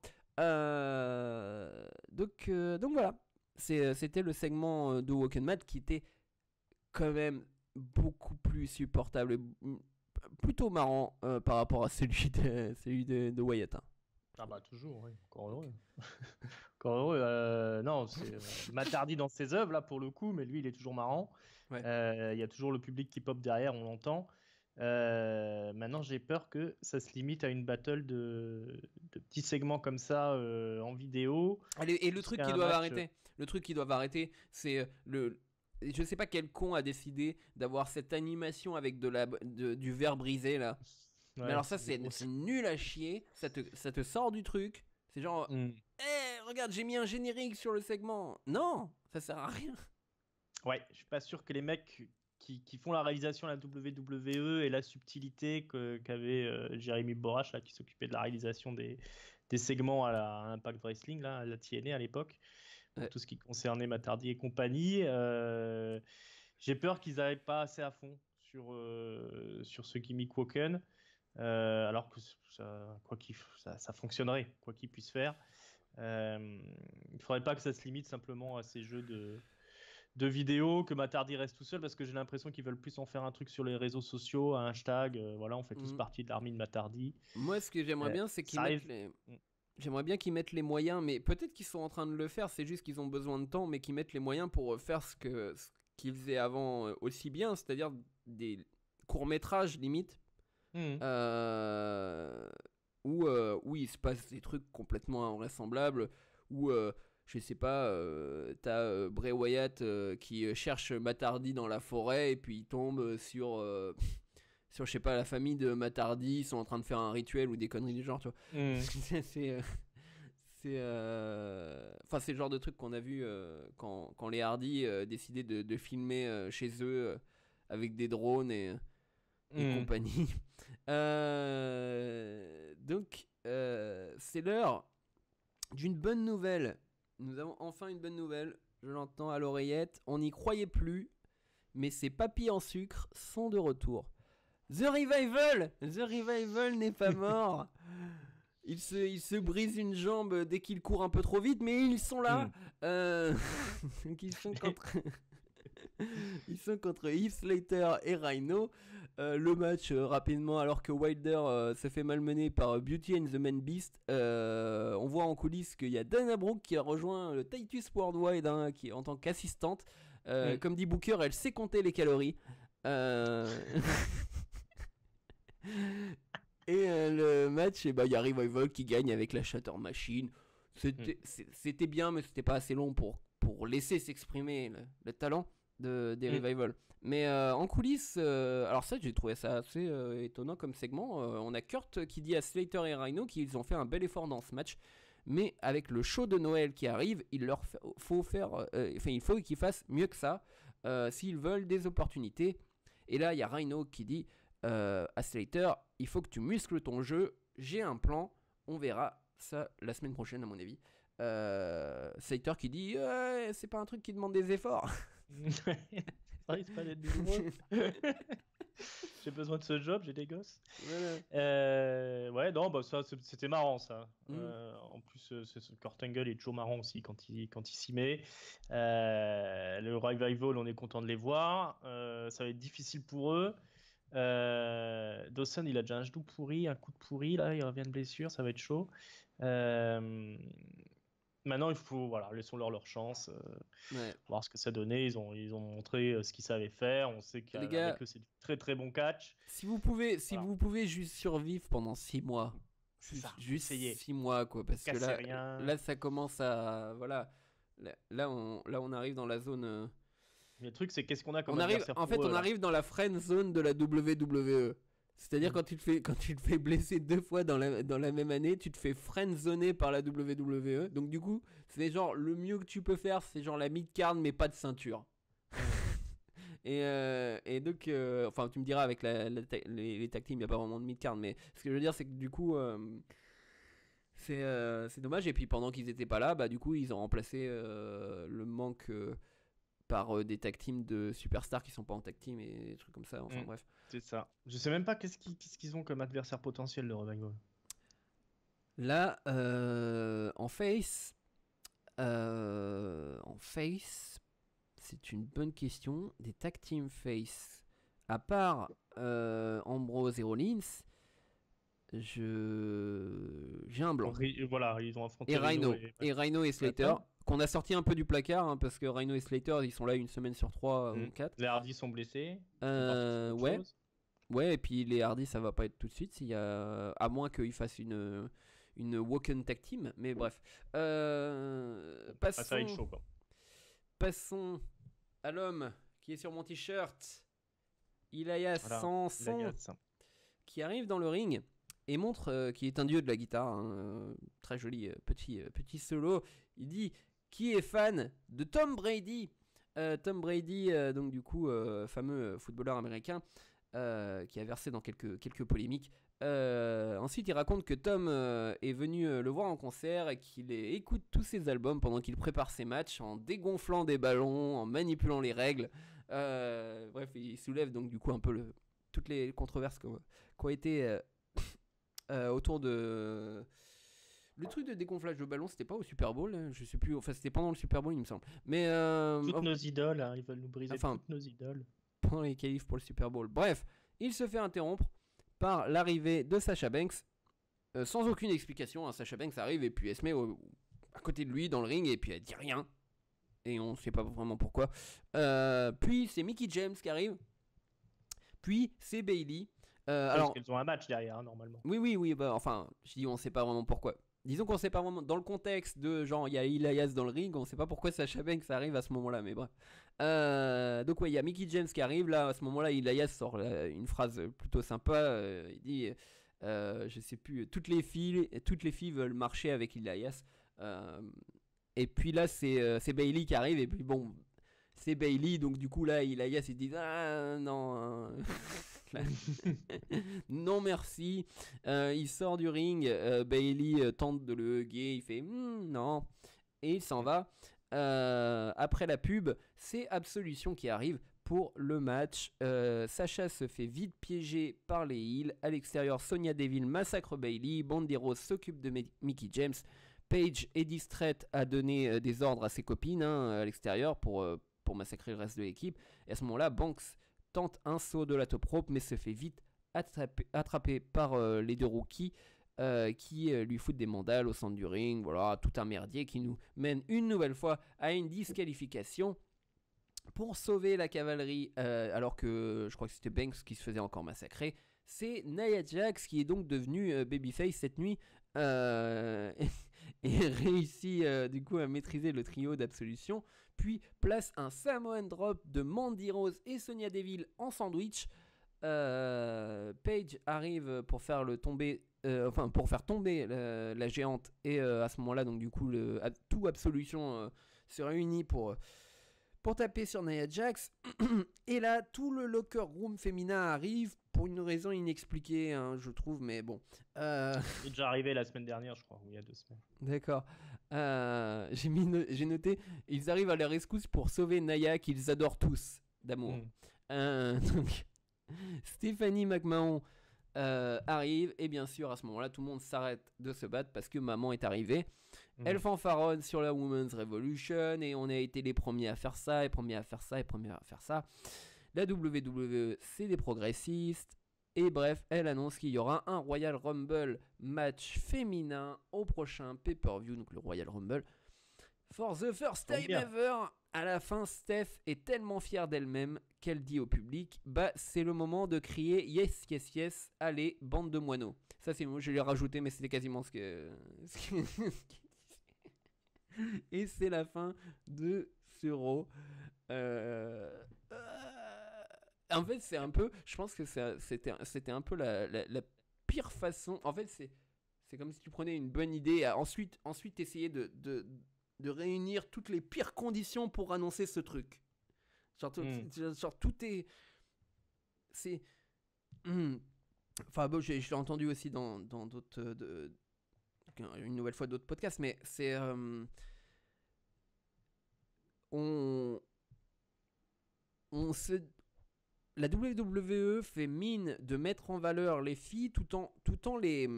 Donc voilà, c'était le segment de Woken Matt qui était quand même beaucoup plus supportable, plutôt marrant par rapport à celui de Wyatt. Hein. Ah bah toujours, oui. Encore heureux. Encore heureux. Non, c'est Matt Hardy dans ses œuvres là pour le coup, mais lui il est toujours marrant. Ouais. Il y a toujours le public qui pop derrière, on l'entend. Maintenant j'ai peur que ça se limite à une battle de petits segments comme ça en vidéo. Et le truc qu'ils doivent arrêter, c'est je sais pas quel con a décidé d'avoir cette animation avec du verre brisé là. Ouais, mais alors ça c'est nul à chier, ça te sort du truc. C'est genre, regarde, j'ai mis un générique sur le segment. Non, ça sert à rien. Ouais, je suis pas sûr que les mecs qui font la réalisation à la WWE et la subtilité qu'avait Jeremy Borash là, qui s'occupait de la réalisation des segments à Impact Wrestling, là, à la TNA à l'époque, pour tout ce qui concernait Matt Hardy et compagnie. J'ai peur qu'ils n'aillent pas assez à fond sur ce gimmick Woken, alors que ça fonctionnerait, quoi qu'il puisse faire. Il ne faudrait pas que ça se limite simplement à ces jeux de vidéos, que Matt Hardy reste tout seul, parce que j'ai l'impression qu'ils veulent plus en faire un truc sur les réseaux sociaux, un hashtag, voilà, on fait tous partie de l'armée de Matt Hardy. Moi, ce que j'aimerais bien, c'est qu'ils mettent J'aimerais bien qu'ils mettent les moyens, mais peut-être qu'ils sont en train de le faire, c'est juste qu'ils ont besoin de temps, mais qu'ils mettent les moyens pour faire ce qu'ils faisaient avant aussi bien, c'est-à-dire des courts-métrages limite, où il se passe des trucs complètement invraisemblables, où je sais pas, t'as Bray Wyatt qui cherche Matt Hardy dans la forêt et puis il tombe sur je sais pas, la famille de Matt Hardy, ils sont en train de faire un rituel ou des conneries du genre, tu vois. Enfin, c'est le genre de truc qu'on a vu quand les Hardy décidaient de filmer chez eux avec des drones et compagnie. Donc, c'est l'heure d'une bonne nouvelle. Nous avons enfin une bonne nouvelle. Je l'entends à l'oreillette. On n'y croyait plus, mais ces papilles en sucre sont de retour. The Revival n'est pas mort. Il se brise une jambe dès qu'il court un peu trop vite, mais ils sont là. Donc ils sont contre Heath Slater et Rhino. Le match rapidement, alors que Wilder se fait malmener par Beauty and the Man Beast. On voit en coulisses qu'il y a Dana Brooke qui a rejoint le Titus Worldwide qui est en tant qu'assistante. Comme dit Booker, elle sait compter les calories. Et le match, il y a Revival qui gagne avec la Shatter Machine. C'était bien, mais c'était pas assez long pour laisser s'exprimer le talent des Revival. Mais en coulisses, alors ça, j'ai trouvé ça assez étonnant comme segment. On a Kurt qui dit à Slater et Rhino qu'ils ont fait un bel effort dans ce match. Mais avec le show de Noël qui arrive, il faut qu'ils fassent mieux que ça s'ils veulent des opportunités. Et là, il y a Rhino qui dit à Slater, il faut que tu muscles ton jeu, j'ai un plan, on verra ça la semaine prochaine à mon avis. Slater qui dit c'est pas un truc qui demande des efforts. Ça risque pas d'être douloureux. J'ai besoin de ce job, j'ai des gosses. Ouais, non, bah ça c'était marrant ça. En plus, Kurt Angle est toujours marrant aussi quand il s'y met. Le Revival, on est content de les voir. Ça va être difficile pour eux. Dawson, il a déjà un genou pourri, un coude pourri là, il revient de blessure, ça va être chaud. Maintenant, il faut, laissons-leur leur chance, voir ce que ça donnait. Ils ont montré ce qu'ils savaient faire. On sait qu'avec eux, c'est du très très bon catch. Si vous pouvez juste survivre pendant 6 mois, juste 6 mois quoi, parce que là, ça commence à là on arrive dans la zone. Le truc, c'est qu'est-ce qu'on a comme adversaire pour eux, on arrive dans la friend zone de la WWE. C'est-à-dire quand tu te fais blesser 2 fois dans la même année, tu te fais friend-zoner par la WWE. Donc du coup, c'est genre le mieux que tu peux faire, c'est genre la mid-card mais pas de ceinture. et donc, enfin tu me diras avec les tag teams, il n'y a pas vraiment de mid-card, mais ce que je veux dire c'est que du coup, c'est dommage. Et puis pendant qu'ils n'étaient pas là, du coup ils ont remplacé le manque par des tag teams de superstars qui sont pas en tag team et des trucs comme ça. Enfin bref. C'est ça. Je sais même pas qu'est-ce qu'ils ont comme adversaire potentiel le Revival. Là, en face, c'est une bonne question. Des tag team face, à part Ambrose et Rollins, j'ai un blanc. Voilà, ils ont affronté Rhino et Slater. Qu'on a sorti un peu du placard parce que Rhino et Slater ils sont là une semaine sur 3 ou 4. Les Hardy sont blessés. Ouais, et puis les Hardy ça va pas être tout de suite à moins qu'ils fassent une walk-in tag team, mais bref. Passons, ça va être chaud, quoi. Passons à l'homme qui est sur mon t-shirt, Elias Samson, qui arrive dans le ring et montre qu'il est un dieu de la guitare. Très joli petit solo. Il dit qui est fan de Tom Brady. Tom Brady, donc du coup, fameux footballeur américain qui a versé dans quelques polémiques. Ensuite, il raconte que Tom est venu le voir en concert et qu'il écoute tous ses albums pendant qu'il prépare ses matchs en dégonflant des ballons, en manipulant les règles. Bref, il soulève donc du coup un peu toutes les controverses qui ont été autour de... Le truc de dégonflage de ballon, c'était pas au Super Bowl, je sais plus, enfin c'était pendant le Super Bowl il me semble. Mais toutes nos idoles, ils veulent nous briser toutes nos idoles. Pendant les qualifs pour le Super Bowl. Bref, il se fait interrompre par l'arrivée de Sasha Banks, sans aucune explication. Sasha Banks arrive et puis elle se met à côté de lui dans le ring et puis elle dit rien. Et on sait pas vraiment pourquoi. Puis c'est Mickie James qui arrive. Puis c'est Bayley. Alors qu'elles ont un match derrière, normalement. Oui, enfin, je dis on sait pas vraiment pourquoi. Disons qu'on sait pas vraiment, dans le contexte de genre il y a Elias dans le ring, on sait pas pourquoi Sasha Banks arrive à ce moment-là, mais bref. Donc ouais, il y a Mickie James qui arrive, là à ce moment-là Elias sort une phrase plutôt sympa, il dit je sais plus, toutes les filles veulent marcher avec Elias. Et puis là c'est Bayley qui arrive et puis bon, c'est Bayley, donc du coup là Elias il dit ah non non merci. Il sort du ring, Bayley tente de le hugger, il fait non, et il s'en va. Après la pub, c'est Absolution qui arrive pour le match. Sacha se fait vite piéger par les heels. À l'extérieur, Sonya Deville massacre Bayley. Mandy Rose s'occupe de Mickie James. Paige est distraite à donner des ordres à ses copines à l'extérieur pour massacrer le reste de l'équipe. Et à ce moment-là, Banks tente un saut de la top rope mais se fait vite attrapé par les deux rookies qui lui foutent des mandales au centre du ring. Voilà, tout un merdier qui nous mène une nouvelle fois à une disqualification. Pour sauver la cavalerie, alors que je crois que c'était Banks qui se faisait encore massacrer, c'est Nia Jax qui est donc devenue babyface cette nuit et réussit du coup à maîtriser le trio d'Absolution, puis place un Samoan Drop de Mandy Rose et Sonya Deville en sandwich. Paige arrive pour faire tomber la géante et à ce moment-là donc du coup tout Absolution se réunit pour taper sur Nia Jax. Et là tout le locker room féminin arrive pour une raison inexpliquée je trouve, mais bon Il est déjà arrivé la semaine dernière je crois, ou il y a 2 semaines. D'accord. J'ai noté, ils arrivent à la rescousse pour sauver Nia qu'ils adorent tous d'amour. Donc Stephanie McMahon arrive et bien sûr à ce moment-là tout le monde s'arrête de se battre parce que maman est arrivée. Elle fanfaronne sur la Women's Revolution et on a été les premiers à faire ça, La WWE c'est des progressistes et bref elle annonce qu'il y aura un Royal Rumble match féminin au prochain pay-per-view, donc le Royal Rumble for the first time ever. À la fin, Steph est tellement fière d'elle-même qu'elle dit au public c'est le moment de crier yes, yes, yes, allez, bande de moineaux. Ça, c'est moi, je l'ai rajouté, mais c'était quasiment ce que et c'est la fin de ce Raw. En fait, c'est un peu. Je pense que c'était un peu la pire façon. En fait, c'est comme si tu prenais une bonne idée et ensuite essayer de réunir toutes les pires conditions pour annoncer ce truc. Genre tout est. C'est. Enfin, bon, je l'ai entendu aussi dans d'autres. Une nouvelle fois d'autres podcasts, mais c'est. La WWE fait mine de mettre en valeur les filles tout en les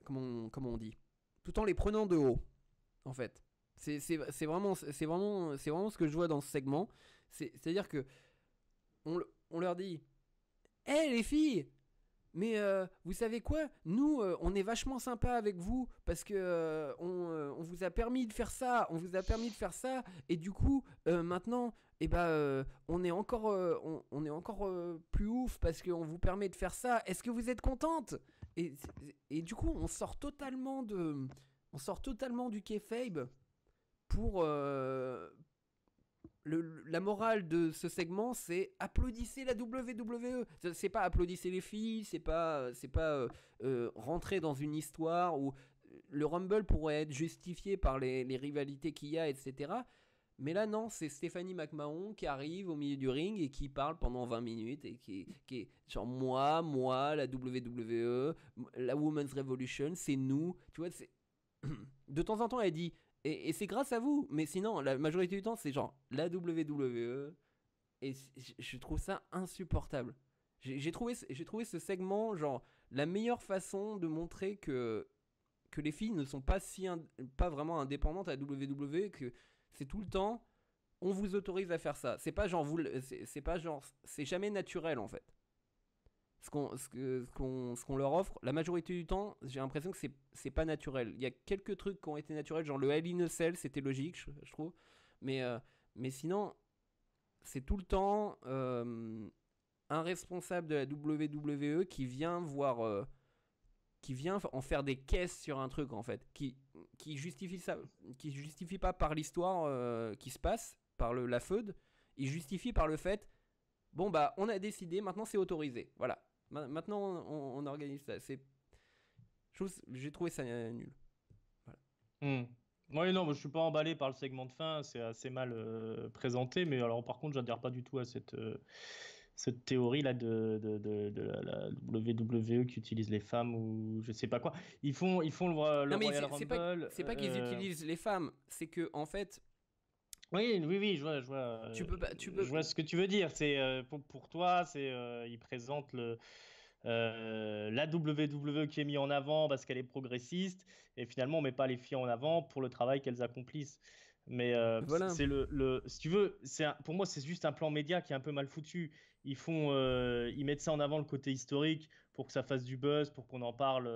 comment on dit, tout en les prenant de haut. En fait, c'est vraiment ce que je vois dans ce segment. C'est-à-dire que on leur dit, hé les filles, mais vous savez quoi, nous on est vachement sympa avec vous parce que on vous a permis de faire ça, et du coup maintenant on est encore plus ouf parce qu'on vous permet de faire ça. Est-ce que vous êtes contente? Et du coup on sort totalement du kayfabe pour la morale de ce segment, c'est applaudissez la WWE. C'est pas applaudissez les filles, c'est pas rentrer dans une histoire où le Rumble pourrait être justifié par les rivalités qu'il y a, etc. Mais là non, c'est Stephanie McMahon qui arrive au milieu du ring et qui parle pendant 20 minutes et qui est genre moi, la WWE, la Women's Revolution, c'est nous. Tu vois, de temps en temps elle dit et c'est grâce à vous, mais sinon la majorité du temps c'est genre la WWE, et je trouve ça insupportable. J'ai trouvé ce segment genre la meilleure façon de montrer que les filles ne sont pas pas vraiment indépendantes à la WWE, que c'est tout le temps on vous autorise à faire ça. C'est pas genre c'est jamais naturel en fait. Ce qu'on leur offre, la majorité du temps, j'ai l'impression que c'est pas naturel. Il y a quelques trucs qui ont été naturels, genre le Hell in a Cell, c'était logique, je trouve. Mais sinon, c'est tout le temps un responsable de la WWE qui vient en faire des caisses sur un truc en fait, qui justifie ça, qui justifie pas par l'histoire qui se passe, par la feud, il justifie par le fait, bon on a décidé, maintenant c'est autorisé, voilà. Maintenant on organise ça. J'ai trouvé ça nul. Voilà. Oui, non, moi, je suis pas emballé par le segment de fin, c'est assez mal présenté, mais alors par contre j'adhère pas du tout à cette théorie là de la WWE qui utilise les femmes ou je sais pas quoi. Ils font le Royal Rumble. C'est pas qu'ils utilisent les femmes, c'est que en fait Oui, je vois ce que tu veux dire. C'est pour toi, c'est il présente la WWE qui est mis en avant parce qu'elle est progressiste, et finalement on met pas les filles en avant pour le travail qu'elles accomplissent. Mais Voilà. c'est si tu veux, pour moi c'est juste un plan média qui est un peu mal foutu. Ils mettent ça en avant, le côté historique, pour que ça fasse du buzz, pour qu'on en parle.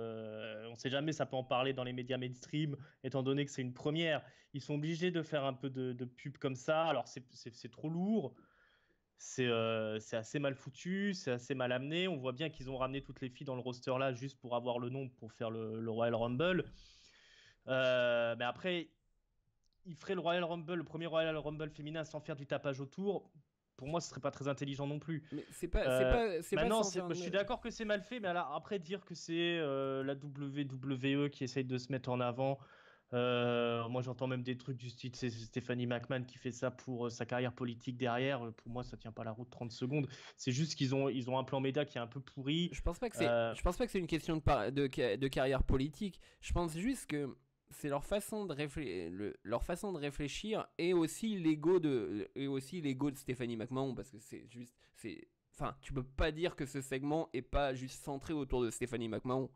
On sait jamais, ça peut en parler dans les médias mainstream, étant donné que c'est une première. Ils sont obligés de faire un peu de pub comme ça. Alors c'est trop lourd. C'est assez mal foutu, c'est assez mal amené. On voit bien qu'ils ont ramené toutes les filles dans le roster là juste pour avoir le nom pour faire le Royal Rumble. Mais après, ils feraient le premier Royal Rumble féminin sans faire du tapage autour. Pour moi, ce serait pas très intelligent non plus. Mais c'est pas Maintenant, sans faire je suis d'accord que c'est mal fait, mais alors, après dire que c'est la WWE qui essaye de se mettre en avant. Moi, j'entends même des trucs du style, c'est Stephanie McMahon qui fait ça pour sa carrière politique derrière. Pour moi, ça tient pas la route 30 secondes. C'est juste ils ont un plan média qui est un peu pourri. Je pense pas que c'est une question de carrière politique. Je pense juste que c'est leur façon leur façon de réfléchir et aussi l'ego de Stephanie McMahon, parce que enfin, tu peux pas dire que ce segment est pas juste centré autour de Stephanie McMahon.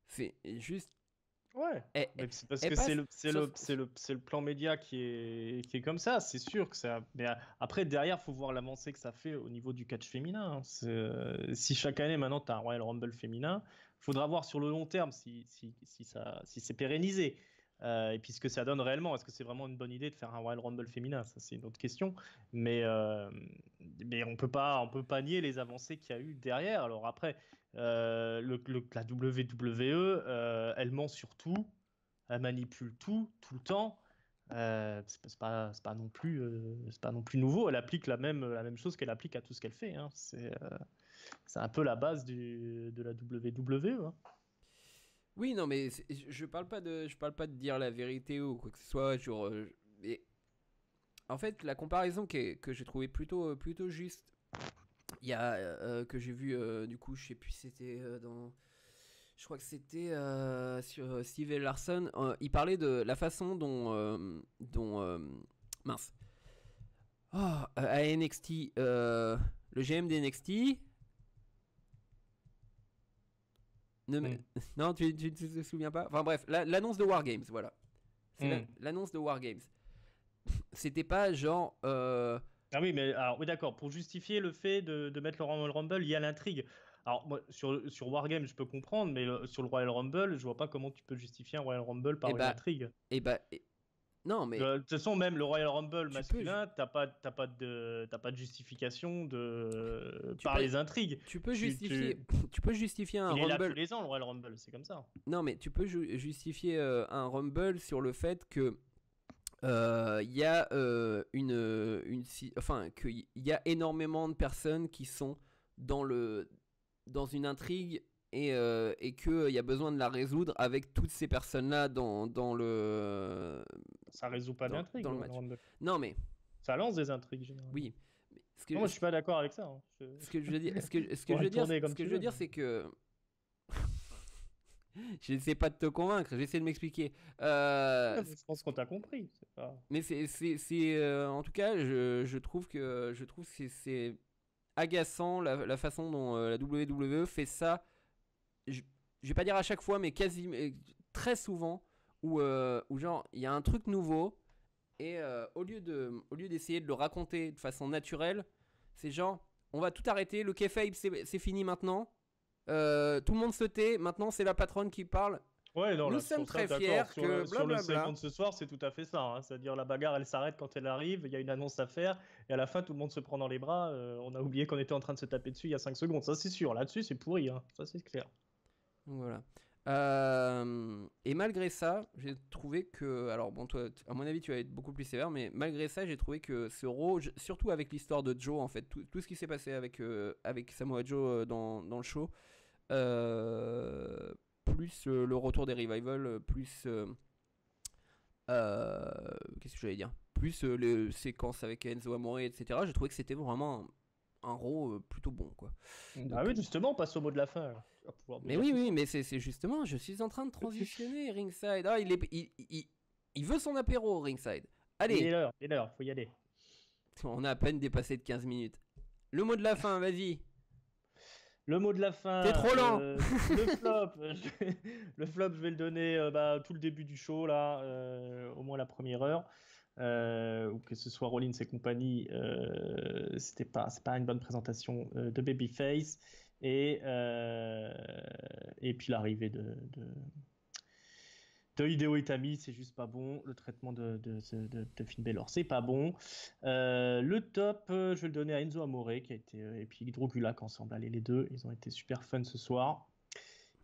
C'est juste Ouais, elle, mais c'est parce elle que passe sur- c'est le plan média qui est comme ça, c'est sûr que ça. Mais après, derrière, faut voir l'avancée que ça fait au niveau du catch féminin, hein. Si chaque année, maintenant, tu as un Royal Rumble féminin, faudra voir sur le long terme si c'est pérennisé. Et puis ce que ça donne réellement. Est-ce que c'est vraiment une bonne idée de faire un Royal Rumble féminin? Ça, c'est une autre question. Mais, euh, mais on peut pas nier les avancées qu'il y a eu derrière. Alors après. La WWE, elle ment sur tout, elle manipule tout le temps. C'est pas non plus, c'est pas non plus nouveau. Elle applique la même chose qu'elle applique à tout ce qu'elle fait, hein. C'est un peu la base de la WWE, hein. Oui, non, mais je parle pas de dire la vérité ou quoi que ce soit. Mais en fait, la comparaison que j'ai trouvé plutôt juste, il y a que j'ai vu du coup, je sais plus, si c'était je crois que c'était sur Steve Larson. Il parlait de la façon mince. À NXT, le GM des NXT. Mm. Non, tu te souviens pas. Enfin bref, l'annonce de War Games, voilà. C'est l'annonce de War Games. C'était pas genre. Ah oui, mais alors, oui, d'accord. Pour justifier le fait de mettre le Royal Rumble, il y a l'intrigue. Alors, moi, sur Wargame, je peux comprendre, mais sur le Royal Rumble, je vois pas comment tu peux justifier un Royal Rumble par Et une bah, intrigue. non, mais De toute façon, même le Royal Rumble tu peux, masculin, t'as pas de justification tu par peux, les intrigues. tu peux justifier, un Il est là tous Rumble. les ans, le Royal Rumble, c'est comme ça. Non, mais tu peux justifier un Rumble sur le fait que il y a enfin qu'il y a énormément de personnes qui sont dans une intrigue et qu'il y a besoin de la résoudre avec toutes ces personnes-là dans le Ça résout pas d'intrigue, dans le le match. Rumble. Non, mais Ça lance des intrigues, généralement. oui. Mais Non, moi, je suis pas d'accord avec ça, hein. Ce que je veux dire, que j'essaie pas de te convaincre, j'essaie de m'expliquer. Je pense qu'on t'a compris. Pas... Mais en tout cas, je trouve que c'est agaçant la façon dont la WWE fait ça. Je vais pas dire à chaque fois, mais très souvent où genre il y a un truc nouveau et au lieu d'essayer de le raconter de façon naturelle, c'est genre on va tout arrêter, le kayfabe c'est fini maintenant. Tout le monde se tait, maintenant c'est la patronne qui parle. Ouais, non, Nous là, sommes sur ça, très d'accord. fiers que Sur le blablabla. segment de ce soir, c'est tout à fait ça, hein. C'est-à-dire la bagarre, elle s'arrête quand elle arrive, il y a une annonce à faire, et à la fin, tout le monde se prend dans les bras. On a oublié qu'on était en train de se taper dessus il y a 5 secondes. Ça, c'est sûr. Là-dessus, c'est pourri, hein. Ça, c'est clair. Donc voilà. Et malgré ça, j'ai trouvé que. Alors, bon, toi, à mon avis, tu vas être beaucoup plus sévère, mais malgré ça, j'ai trouvé que ce Raw, surtout avec l'histoire de Joe, en fait, tout ce qui s'est passé avec Samoa Joe dans le show, plus le retour des Revival, plus. Qu'est-ce que j'allais dire? Plus les séquences avec Enzo Amore, etc. J'ai trouvé que c'était vraiment un Raw plutôt bon, quoi. Ah oui, justement, on passe au mot de la fin. Alors. Tu vas pouvoir me Mais dire oui, tout oui, ça. mais c'est justement, je suis en train de transitionner ringside. Ah, il veut son apéro ringside. Allez, il est l'heure, faut y aller. on a à peine dépassé de 15 minutes. Le mot de la fin, vas-y. Le mot de la fin. T'es trop lent. Le flop. Le flop, je vais le donner tout le début du show, là, au moins la première heure. Ou que ce soit Rollins et compagnie, c'est pas une bonne présentation de Babyface. Et puis l'arrivée de Hideo Itami, c'est juste pas bon. Le traitement de Finn Balor, c'est pas bon. Le top, je vais le donner à Enzo Amore qui a été, et puis Drew Gulak ensemble. Allez, les deux, ils ont été super fun ce soir.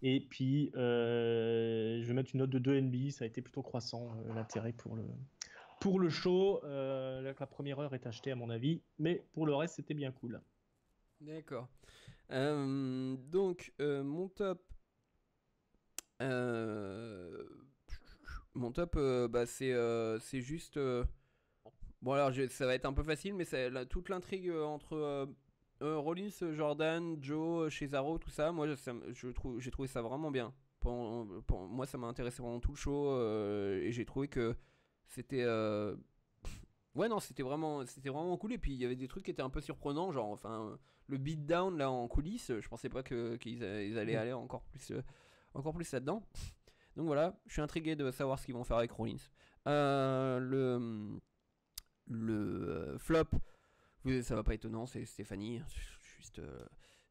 Et puis, je vais mettre une note de 2 NB. Ça a été plutôt croissant, l'intérêt pour le show. La première heure est achetée à mon avis, mais pour le reste, c'était bien cool. D'accord. Donc, mon top. Mon top, c'est juste. Bon, alors ça va être un peu facile, mais toute l'intrigue entre Rollins, Jordan, Joe, Cesaro, tout ça, moi j'ai trouvé ça vraiment bien. Moi, ça m'a intéressé pendant tout le show et j'ai trouvé que c'était. Ouais, non, c'était vraiment cool. Et puis il y avait des trucs qui étaient un peu surprenants, genre, enfin, le beatdown là en coulisses, je pensais pas qu'ils allaient aller encore plus là-dedans. Donc voilà, je suis intrigué de savoir ce qu'ils vont faire avec Rollins. Le flop, ça va pas étonnant, c'est Stéphanie. Juste,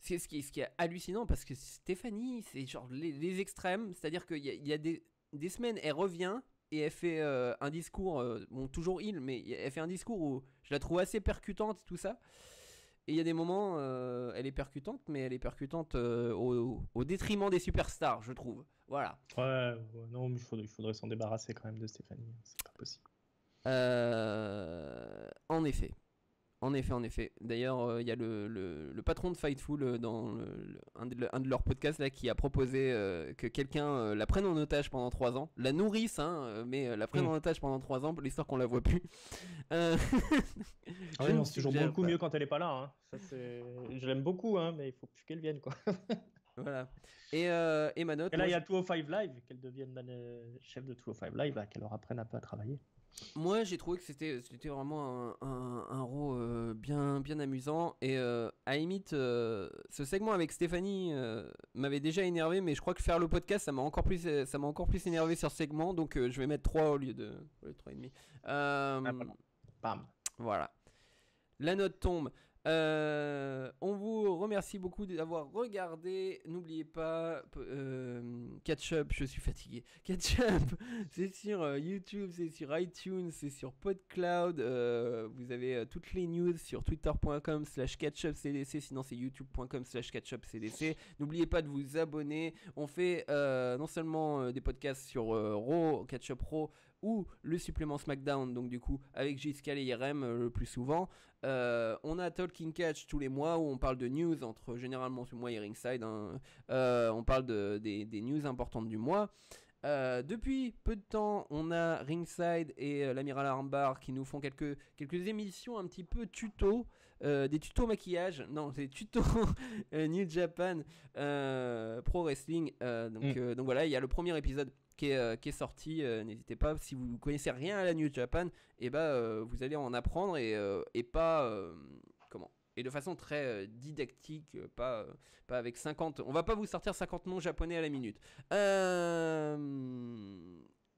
ce qui est hallucinant parce que Stéphanie, c'est genre les extrêmes, c'est-à-dire qu'il y a des semaines, elle revient et elle fait un discours, bon, toujours mais elle fait un discours où je la trouve assez percutante et tout ça. Et il y a des moments, elle est percutante, mais elle est percutante au détriment des superstars, je trouve. Voilà. Ouais, non, mais il faudrait s'en débarrasser quand même de Stéphanie. C'est pas possible. En effet. D'ailleurs, il y a le patron de Fightful dans un de leurs podcasts là, qui a proposé que quelqu'un la prenne en otage pendant 3 ans. La nourrice, mais la prenne en otage pendant 3 ans pour l'histoire qu'on la voit plus. Non, c'est toujours beaucoup mieux quand elle est pas là. Hein. Ça, je l'aime beaucoup, mais il faut plus qu'elle vienne, quoi. Voilà. Et ma note. Et là, il y a 205 Live, qu'elle devienne chef de 205 Live, là, qu'elle leur apprenne un peu à travailler. Moi, j'ai trouvé que c'était vraiment un Raw bien amusant. Et à la limite, ce segment avec Stéphanie m'avait déjà énervé, mais je crois que faire le podcast, ça m'a encore plus énervé sur ce segment. Donc je vais mettre 3 au lieu de 3,5. Bam. Voilà. La note tombe. On vous remercie beaucoup d'avoir regardé. N'oubliez pas, Catch Up, je suis fatigué. Catch Up, c'est sur YouTube, c'est sur iTunes, c'est sur PodCloud. Vous avez toutes les news sur twitter.com/catchupcdc, sinon c'est youtube.com/catchupcdc. N'oubliez pas de vous abonner. On fait non seulement des podcasts sur Raw, Catch Up Raw, ou le supplément SmackDown, donc du coup avec J-Scal et IRM le plus souvent. On a Talking Catch tous les mois où on parle de news entre généralement moi et Ringside. On parle des news importantes du mois. Depuis peu de temps, on a Ringside et l'Amiral Armbar qui nous font quelques émissions un petit peu tuto, des tutos maquillage, non, des tutos New Japan Pro Wrestling. Donc voilà, il y a le premier épisode qui est sorti. N'hésitez pas, si vous ne connaissez rien à la New Japan, vous allez en apprendre et pas et de façon très didactique, pas avec 50. On va pas vous sortir 50 noms japonais à la minute.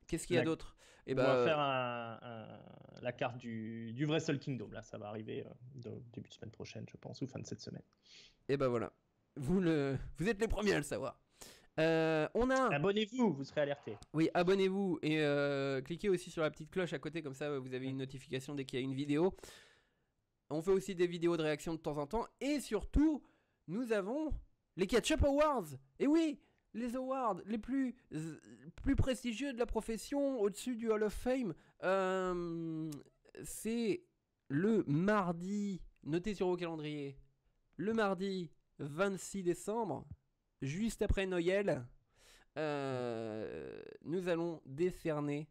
Qu'est-ce qu'il y a d'autre? On va faire la carte du Wrestle Kingdom. Là, ça va arriver début de semaine prochaine, je pense, ou fin de cette semaine. Et voilà. Vous êtes les premiers à le savoir. Abonnez-vous, vous serez alertés. Oui, abonnez-vous et cliquez aussi sur la petite cloche à côté, comme ça vous avez une notification dès qu'il y a une vidéo. On fait aussi des vidéos de réaction de temps en temps. Et surtout, nous avons les Catch-Up Awards. Et oui, les awards les plus prestigieux de la profession, au-dessus du Hall of Fame. C'est le mardi, notez sur vos calendriers, le mardi 26 décembre, juste après Noël, nous allons décerner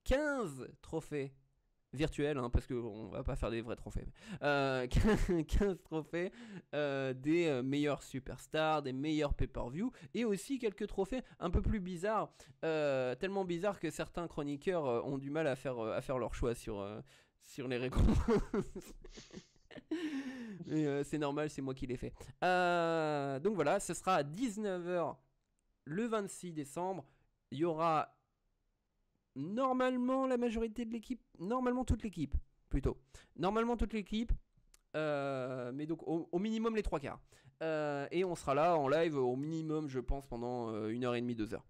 15 trophées virtuels, hein, parce qu'on va pas faire des vrais trophées. 15 trophées des meilleurs superstars, des meilleurs pay-per-view, et aussi quelques trophées un peu plus bizarres, tellement bizarres que certains chroniqueurs ont du mal à faire leur choix sur les récompenses. Mais c'est normal, c'est moi qui l'ai fait. Donc voilà, ce sera à 19h le 26 décembre. Il y aura normalement la majorité de l'équipe, normalement toute l'équipe, plutôt. Normalement toute l'équipe, mais donc au minimum les 3/4. Et on sera là en live au minimum, je pense, pendant 1h30, 2h.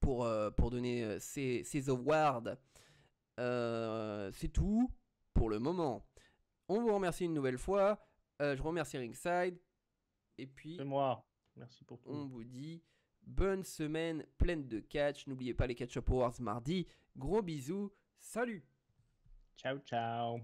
Pour donner ces awards. C'est tout pour le moment. On vous remercie une nouvelle fois. Je remercie Ringside. Et puis, C'est moi. Merci pour tout. On vous dit bonne semaine pleine de catch. N'oubliez pas les Catch Up Awards mardi. Gros bisous. Salut. Ciao, ciao.